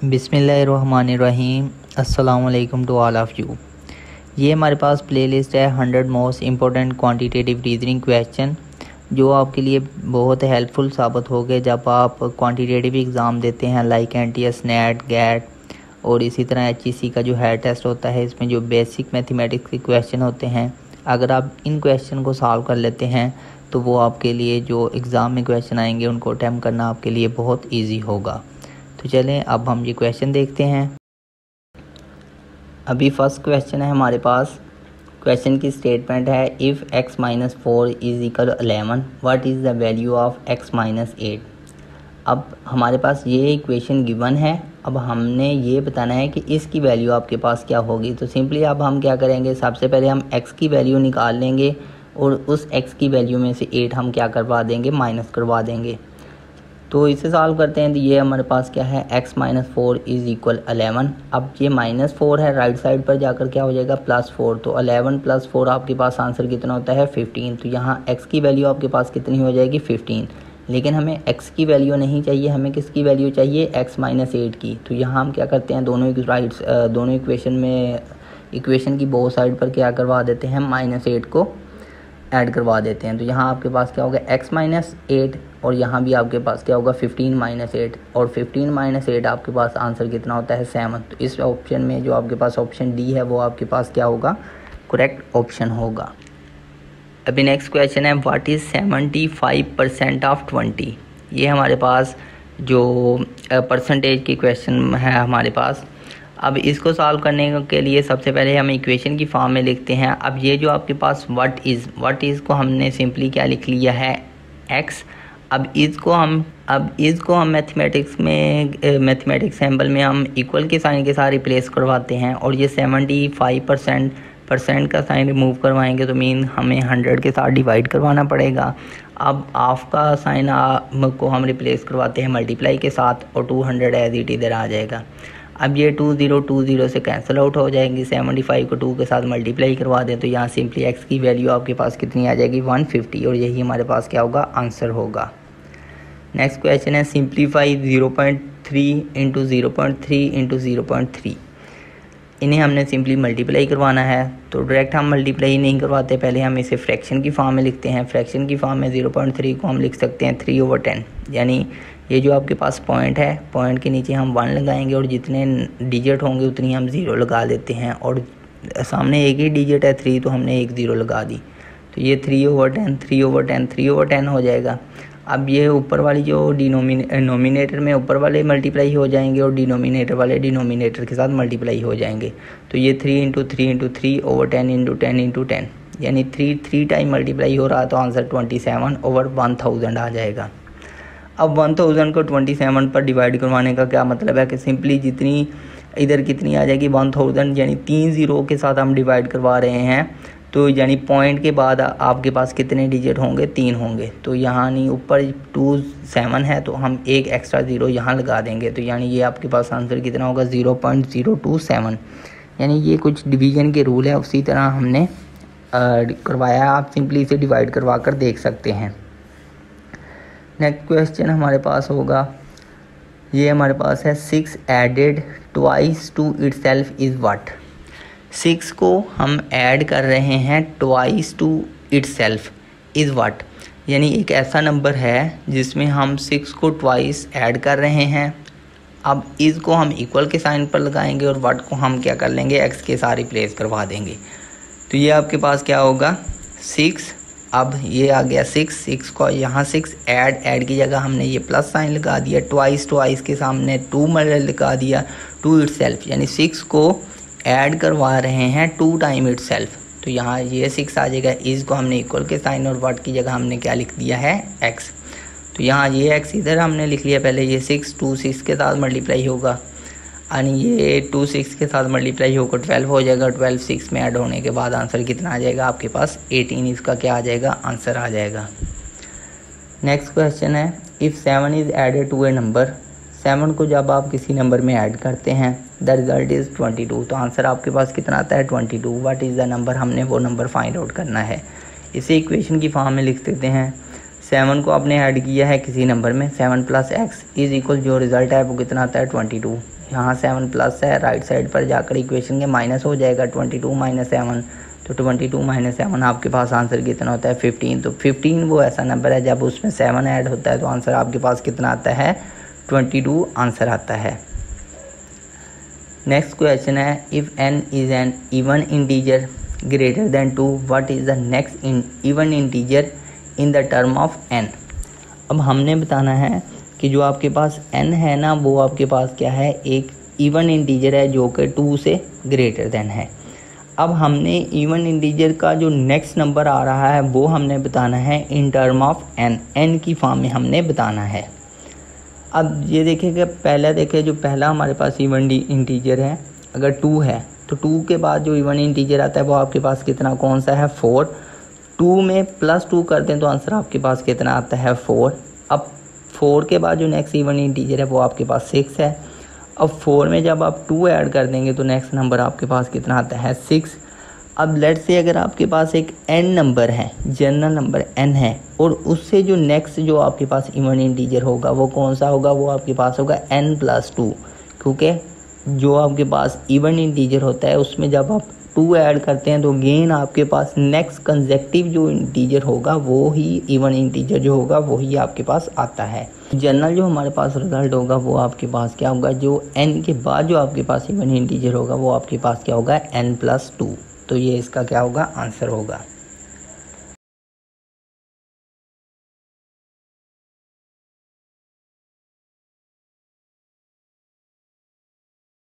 बिस्मिल्लाहिर्रहमानिर्रहीम। अस्सलाम वालेकुम टू ऑल ऑफ़ यू। ये हमारे पास प्लेलिस्ट है 100 most important quantitative reasoning question, जो आपके लिए बहुत हेल्पफुल साबित हो गए जब आप क्वांटिटेटिव एग्ज़ाम देते हैं, लाइक एनटीएस, नेट, गैट और इसी तरह एचईसी का जो हेड टेस्ट होता है। इसमें जो बेसिक मैथमेटिक्स के क्वेश्चन होते हैं, अगर आप इन क्वेश्चन को सॉल्व कर लेते हैं तो वो आपके लिए जो एग्ज़ाम में क्वेश्चन आएंगे उनको अटैम्प्ट करना आपके लिए बहुत ईजी होगा। तो चलें अब हम ये क्वेश्चन देखते हैं। अभी फर्स्ट क्वेश्चन है हमारे पास। क्वेश्चन की स्टेटमेंट है, if x minus 4 is equal 11 what is the value of x minus 8। अब हमारे पास ये इक्वेशन गिवन है। अब हमने ये बताना है कि इसकी वैल्यू आपके पास क्या होगी। तो सिंपली अब हम क्या करेंगे, सबसे पहले हम x की वैल्यू निकाल लेंगे और उस x की वैल्यू में से 8 हम क्या करवा देंगे, माइनस करवा देंगे। तो इसे सॉल्व करते हैं। तो ये हमारे पास क्या है, x माइनस 4 इज़ इक्वल 11। अब ये -4 है, राइट साइड पर जाकर क्या हो जाएगा, +4। तो 11 + 4 आपके पास आंसर कितना होता है, 15। तो यहाँ x की वैल्यू आपके पास कितनी हो जाएगी, 15। लेकिन हमें x की वैल्यू नहीं चाहिए, हमें किसकी वैल्यू चाहिए, x माइनस 8 की। तो यहाँ हम क्या करते हैं, दोनों इक्वेशन की बोथ साइड पर क्या करवा देते हैं, -8 को ऐड करवा देते हैं। तो यहाँ आपके पास क्या होगा, x माइनस 8 और यहाँ भी आपके पास क्या होगा, 15 माइनस 8 और 15 माइनस 8 आपके पास आंसर कितना होता है, 7। तो इस ऑप्शन में जो आपके पास ऑप्शन डी है वो आपके पास क्या होगा, करेक्ट ऑप्शन होगा। अभी नेक्स्ट क्वेश्चन है, व्हाट इज़ 75% ऑफ 20। ये हमारे पास जो परसेंटेज की क्वेश्चन है हमारे पास। अब इसको सॉल्व करने के लिए सबसे पहले हम इक्वेशन की फॉर्म में लिखते हैं। अब ये जो आपके पास व्हाट इज़ को हमने सिंपली क्या लिख लिया है, x। अब इसको हम मैथमेटिक्स सिंबल में हम इक्वल के साइन के साथ रिप्लेस करवाते हैं और ये 75% का साइन रिमूव करवाएंगे तो मीन हमें 100 के साथ डिवाइड करवाना पड़ेगा। अब हाफ का साइन को हम रिप्लेस करवाते हैं मल्टीप्लाई के साथ और 200 एज इट इधर आ जाएगा। अब ये 20 से कैंसिल आउट हो जाएंगी। 75 को 2 के साथ मल्टीप्लाई करवा दें तो यहाँ सिंपली x की वैल्यू आपके पास कितनी आ जाएगी, 150। और यही हमारे पास क्या होगा, आंसर होगा। नेक्स्ट क्वेश्चन है, सिंप्लीफाई 0.3 इंटू 0.3 इंटू 0.3। इन्हें हमने सिंपली मल्टीप्लाई करवाना है। तो डायरेक्ट हम मल्टीप्लाई नहीं करवाते, पहले हम इसे फ्रैक्शन की फॉर्म में लिखते हैं। फ्रैक्शन की फॉर्म में 0.3 को हम लिख सकते हैं 3/10। यानी ये जो आपके पास पॉइंट है, पॉइंट के नीचे हम 1 लगाएंगे और जितने डिजिट होंगे उतनी हम 0 लगा देते हैं। और सामने एक ही डिजिट है 3, तो हमने एक 0 लगा दी। तो ये 3/10 हो जाएगा। अब ये ऊपर वाली जो नोमिनेटर में ऊपर वाले मल्टीप्लाई हो जाएंगे और डिनोमिनेटर वाले डिनोमिनेटर के साथ मल्टीप्लाई हो जाएंगे। तो ये 3 × 3 × 3/10 × 10 × 10 यानी 3 टाइम मल्टीप्लाई हो रहा है। तो आंसर 27/1000 आ जाएगा। अब 1000 को 27 पर डिवाइड करवाने का क्या मतलब है कि सिंपली जितनी इधर कितनी आ जाएगी, 1000 यानी 3 0 के साथ हम डिवाइड करवा रहे हैं। तो यानी पॉइंट के बाद आपके पास कितने डिजिट होंगे, 3 होंगे। तो यहाँ नहीं, ऊपर 27 है तो हम एक एक्स्ट्रा 0 यहाँ लगा देंगे। तो यानी ये आपके पास आंसर कितना होगा, 0.027। यानी ये कुछ डिवीज़न के रूल है, उसी तरह हमने करवाया। आप सिंपली इसे डिवाइड करवा कर देख सकते हैं। नेक्स्ट क्वेश्चन हमारे पास होगा, ये हमारे पास है, 6 added twice to itself is what. 6 को हम ऐड कर रहे हैं twice to itself is what. यानी एक ऐसा नंबर है जिसमें हम 6 को ट्वाइस ऐड कर रहे हैं। अब इज़ को हम इक्वल के साइन पर लगाएंगे और व्हाट को हम क्या कर लेंगे, x के साथ रिप्लेस करवा देंगे। तो ये आपके पास क्या होगा, 6। अब ये आ गया 6 को यहाँ 6 ऐड की जगह हमने ये प्लस साइन लगा दिया। ट्वाइस के सामने 2 लगा दिया, टू इटसेल्फ। यानी 6 को ऐड करवा रहे हैं 2 टाइम इटसेल्फ। तो यहाँ ये 6 आ जाएगा। इज़ को हमने इक्वल के साइन और व्हाट की जगह हमने क्या लिख दिया है, x। तो यहाँ ये x इधर हमने लिख लिया। पहले ये 6 2 6 के साथ मल्टीप्लाई होगा यानी ये 2 6 के साथ मल्टीप्लाई होकर 12 हो जाएगा। 12 6 में ऐड होने के बाद आंसर कितना आ जाएगा, आपके पास 18 इसका क्या आ जाएगा, आंसर आ जाएगा। नेक्स्ट क्वेश्चन है, if 7 is added to a number. 7 को जब आप किसी नंबर में ऐड करते हैं, द रिज़ल्ट इज़ 22। तो आंसर आपके पास कितना आता है, 22। व्हाट इज़ द नंबर, हमने वो नंबर फाइंड आउट करना है। इसे इक्वेशन की फॉर्म में लिख देते हैं। 7 को आपने ऐड किया है किसी नंबर में, 7 + x इज़ इक्वल, जो रिज़ल्ट है वो कितना आता है, 22। यहाँ 7 प्लस है, राइट साइड पर जाकर इक्वेशन के माइनस हो जाएगा 22 माइनस 7, तो 22 माइनस 7 आपके पास आंसर कितना होता है 15। तो 15 वो ऐसा नंबर है जब उसमें 7 ऐड होता है तो आंसर आपके पास कितना आता है 22 आंसर आता है। नेक्स्ट क्वेश्चन है if n is an even integer greater than 2 what is the next even integer in the term of n। अब हमने बताना है कि जो आपके पास n है ना वो आपके पास क्या है, एक इवन इंटीजर है जो कि 2 से ग्रेटर देन है। अब हमने इवन इंटीजर का जो नेक्स्ट नंबर आ रहा है वो हमने बताना है इन टर्म ऑफ n की फॉर्म में हमने बताना है। अब ये देखें पहले देखें जो पहला हमारे पास इवन इंटीजर है अगर 2 है तो 2 के बाद जो इवन इंटीजर आता है वो आपके पास कितना कौन सा है 4। 2 में +2 कर दें तो आंसर आपके पास कितना आता है 4। अब 4 के बाद जो नेक्स्ट इवन इंटीजर है वो आपके पास 6 है। अब 4 में जब आप 2 ऐड कर देंगे तो नेक्स्ट नंबर आपके पास कितना आता है 6। अब लेट्स से अगर आपके पास एक n नंबर है, जनरल नंबर n है, और उससे जो नेक्स्ट जो आपके पास इवन इंटीजर होगा वो कौन सा होगा, वो आपके पास होगा n+2, क्योंकि जो आपके पास इवन इंटीजर होता है उसमें जब आप 2 ऐड करते हैं तो गेन आपके पास नेक्स्ट कंसेक्टिव जो इंटीजर होगा वो ही इवन इंटीजर जो होगा वही आपके पास आता है। जनरल जो हमारे पास रिजल्ट होगा वो आपके पास क्या होगा, जो n के बाद जो आपके पास इवन इंटीजर होगा वो आपके पास क्या होगा n+2। तो ये इसका क्या होगा आंसर होगा।